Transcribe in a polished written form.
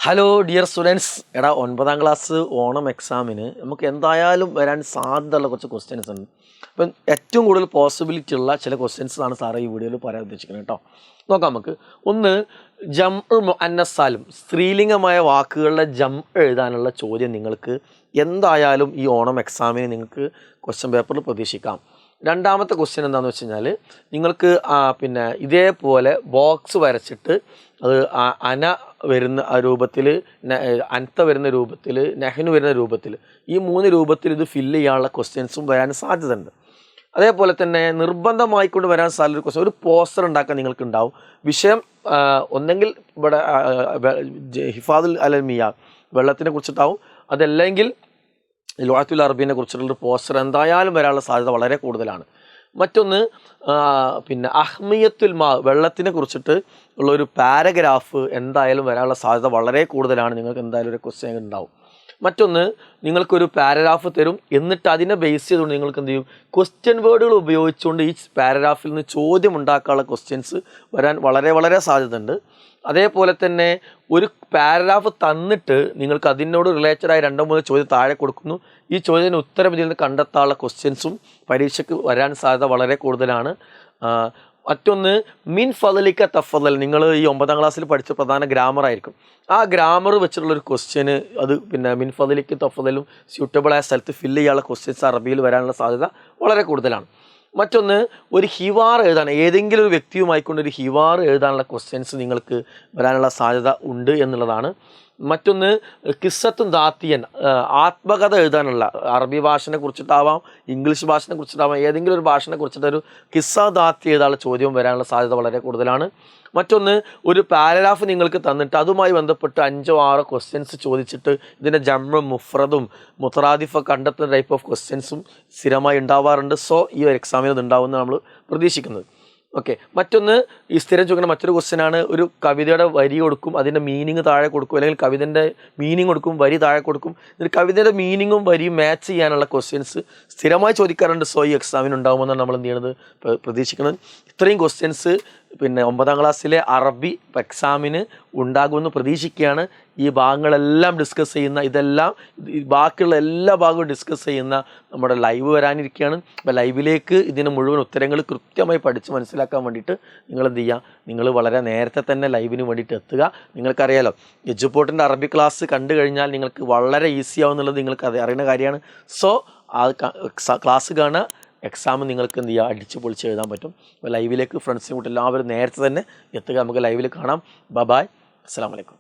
Hello dear students, എടാ 9ാം class Onam എക്സാമിന് നമുക്ക് എന്തായാലും വരാൻ സാധ്യതയുള്ള കുറച്ച് ക്വസ്റ്റ്യൻസ് ഉണ്ട്. അപ്പം ഏറ്റവും കൂടുതൽ പോസിബിലിറ്റി ഉള്ള ചില ക്വസ്റ്റ്യൻസാണ് സാറേ ഈ വീഡിയോയിൽ പറയാൻ ഉദ്ദേശിക്കുന്നത് കേട്ടോ. നോക്കാം നമുക്ക്. ഒന്ന്, ജംഉ മുഅന്നസ് സാലിം, സ്ത്രീലിംഗമായ വാക്കുകളുടെ ജംഉ എഴുതാനുള്ള ചോദ്യം നിങ്ങൾക്ക് എന്തായാലും ഈ ഓണം എക്സാമിന് നിങ്ങൾക്ക് ക്വസ്റ്റ്യൻ പേപ്പറിൽ പ്രതീക്ഷിക്കാം. രണ്ടാമത്തെ ക്വസ്റ്റ്യൻ എന്താണെന്ന് വെച്ച് കഴിഞ്ഞാൽ, നിങ്ങൾക്ക് ഇതേപോലെ ബോക്സ് വരച്ചിട്ട് അത് അന വരുന്ന രൂപത്തിൽ, അൻത വരുന്ന രൂപത്തിൽ, നെഹ്നു വരുന്ന രൂപത്തിൽ, ഈ 3 രൂപത്തിൽ ഇത് ഫില്ല് ചെയ്യാനുള്ള ക്വസ്റ്റ്യൻസും വരാൻ സാധ്യതയുണ്ട്. അതേപോലെ തന്നെ നിർബന്ധമായിക്കൊണ്ട് വരാൻ സാധ്യത ക്വസ്റ്റ്യൻ, ഒരു പോസ്റ്റർ ഉണ്ടാക്കാൻ നിങ്ങൾക്ക് ഉണ്ടാവും. വിഷയം ഒന്നെങ്കിൽ ഇവിടെ ഹിഫാദുൽ അലൽ മിയാ, വെള്ളത്തിനെ കുറിച്ചിട്ടാവും, അതല്ലെങ്കിൽ ലുഅത്തുൽ അറബീനെ കുറിച്ചിട്ടുള്ളൊരു പോസ്റ്റർ എന്തായാലും വരാനുള്ള സാധ്യത വളരെ കൂടുതലാണ്. മറ്റൊന്ന് അഹ്മിയത്തുൽ മാ, വെള്ളത്തിനെ കുറിച്ചിട്ട് ഉള്ളൊരു പാരഗ്രാഫ് എന്തായാലും വരാനുള്ള സാധ്യത വളരെ കൂടുതലാണ്. നിങ്ങൾക്ക് എന്തായാലും ഒരു ക്വസ്റ്റ്യൻ ഉണ്ടാവും. മറ്റൊന്ന്, നിങ്ങൾക്കൊരു പാരഗ്രാഫ് തരും, എന്നിട്ട് അതിനെ ബേസ് ചെയ്തുകൊണ്ട് നിങ്ങൾക്ക് എന്ത് ചെയ്യും, ക്വസ്റ്റ്യൻ വേർഡുകൾ ഉപയോഗിച്ചുകൊണ്ട് ഈ പാരഗ്രാഫിൽ നിന്ന് ചോദ്യം ഉണ്ടാക്കാനുള്ള ക്വസ്റ്റ്യൻസ് വരാൻ വളരെ വളരെ സാധ്യതയുണ്ട്. അതേപോലെ തന്നെ ഒരു പാരഗ്രാഫ് തന്നിട്ട് നിങ്ങൾക്ക് അതിനോട് റിലേറ്റഡായ 2-3 ചോദ്യം താഴെ കൊടുക്കുന്നു. ഈ ചോദ്യത്തിന് ഉത്തരം ഇതിൽ നിന്ന് കണ്ടെത്താനുള്ള ക്വസ്റ്റ്യൻസും പരീക്ഷയ്ക്ക് വരാൻ സാധ്യത വളരെ കൂടുതലാണ്. മറ്റൊന്ന്, മിൻ ഫദലിക്ക തഫദൽ, നിങ്ങൾ ഈ 9ാം ക്ലാസ്സിൽ പഠിച്ച പ്രധാന ഗ്രാമർ ആയിരിക്കും. ആ ഗ്രാമർ വെച്ചിട്ടുള്ളൊരു ക്വസ്റ്റ്യന് അത് മിൻ ഫദലിക്ക തഫദലും സ്യൂട്ടബിൾ ആയ സ്ഥലത്ത് ഫില്ല് ചെയ്യാനുള്ള ക്വസ്റ്റ്യൻസ് അറബിയിൽ വരാനുള്ള സാധ്യത വളരെ കൂടുതലാണ്. മറ്റൊന്ന്, ഒരു ഹിവാർ എഴുതാൻ, ഏതെങ്കിലും ഒരു വ്യക്തിയുമായിക്കൊണ്ട് ഒരു ഹിവാർ എഴുതാനുള്ള ക്വസ്റ്റ്യൻസ് നിങ്ങൾക്ക് വരാനുള്ള സാധ്യത ഉണ്ട് എന്നുള്ളതാണ്. മറ്റൊന്ന്, കിസ്സത്തും ദാത്തിയൻ, ആത്മകഥ എഴുതാനുള്ള, അറബി ഭാഷനെ കുറിച്ചിട്ടാവാം, ഇംഗ്ലീഷ് ഭാഷനെ കുറിച്ചിട്ടാവാം, ഏതെങ്കിലും ഒരു ഭാഷനെ കുറിച്ചിട്ടൊരു കിസ്സ ദാത്തി എഴുതാനുള്ള ചോദ്യം വരാനുള്ള സാധ്യത വളരെ കൂടുതലാണ്. മറ്റൊന്ന്, ഒരു പാരഗ്രാഫ് നിങ്ങൾക്ക് തന്നിട്ട് അതുമായി ബന്ധപ്പെട്ട് 5-6 ക്വസ്റ്റ്യൻസ് ചോദിച്ചിട്ട് ഇതിൻ്റെ ജംഉ മുഫ്രദും മുതറാദിഫ കണ്ടെത്തുന്ന ടൈപ്പ് ഓഫ് ക്വസ്റ്റ്യൻസും സ്ഥിരമായി ഉണ്ടാവാറുണ്ട്. സോ ഈ ഒരു എക്സാമിൽ അത് ഉണ്ടാവുമെന്ന് നമ്മൾ പ്രതീക്ഷിക്കുന്നത്. ഓക്കെ. മറ്റൊന്ന്, ഈ സ്ഥിരം ചോദിക്കുന്ന മറ്റൊരു ക്വസ്റ്റ്യനാണ്, ഒരു കവിതയുടെ വരി കൊടുക്കും, അതിൻ്റെ മീനിങ് താഴെ കൊടുക്കും, അല്ലെങ്കിൽ കവിതൻ്റെ മീനിങ് കൊടുക്കും, വരി താഴെ കൊടുക്കും. എന്നിട്ട് കവിതയുടെ മീനിങ്ങും വരിയും മാച്ച് ചെയ്യാനുള്ള ക്വസ്റ്റ്യൻസ് സ്ഥിരമായി ചോദിക്കാറുണ്ട്. സോ ഈ എക്സാമിന് ഉണ്ടാകുമെന്നാണ് നമ്മൾ എന്ത് ചെയ്യണത്, പ്രതീക്ഷിക്കുന്നത്. ഇത്രയും ക്വസ്റ്റ്യൻസ് 9ാം ക്ലാസ്സിലെ അറബി എക്സാമിന് ഉണ്ടാകുമെന്ന് പ്രതീക്ഷിക്കുകയാണ്. ഈ ഭാഗങ്ങളെല്ലാം ഡിസ്കസ് ചെയ്യുന്ന, ബാക്കിയുള്ള എല്ലാ ഭാഗവും ഡിസ്കസ് ചെയ്യുന്ന നമ്മുടെ ലൈവ് വരാനിരിക്കുകയാണ്. അപ്പോൾ ലൈവിലേക്ക് ഇതിന് മുഴുവൻ ഉത്തരങ്ങൾ കൃത്യമായി പഠിച്ച് മനസ്സിലാക്കാൻ വേണ്ടിയിട്ട് നിങ്ങൾ എന്ത് ചെയ്യുക, നിങ്ങൾ വളരെ നേരത്തെ തന്നെ ലൈവിന് വേണ്ടിയിട്ട് എത്തുക. നിങ്ങൾക്കറിയാലോ, എജുപോർട്ടിൻ്റെ അറബി ക്ലാസ് കണ്ടു കഴിഞ്ഞാൽ നിങ്ങൾക്ക് വളരെ ഈസി ആവുന്നുള്ളത് നിങ്ങൾക്ക് അറിയുന്ന കാര്യമാണ്. സോ ആ ക്ലാസ് കാണുക, എക്സാം നിങ്ങൾക്ക് എന്ത് ചെയ്യുക, അടിച്ച് പൊളിച്ച് എഴുതാൻ പറ്റും. അപ്പോൾ ലൈവിലേക്ക് ഫ്രണ്ട്സിനെ കൂട്ടി എല്ലാവരും നേരത്തെ തന്നെ എത്തുക. നമുക്ക് ലൈവിൽ കാണാം. ബൈ. അസ്സലാമു അലൈക്കും.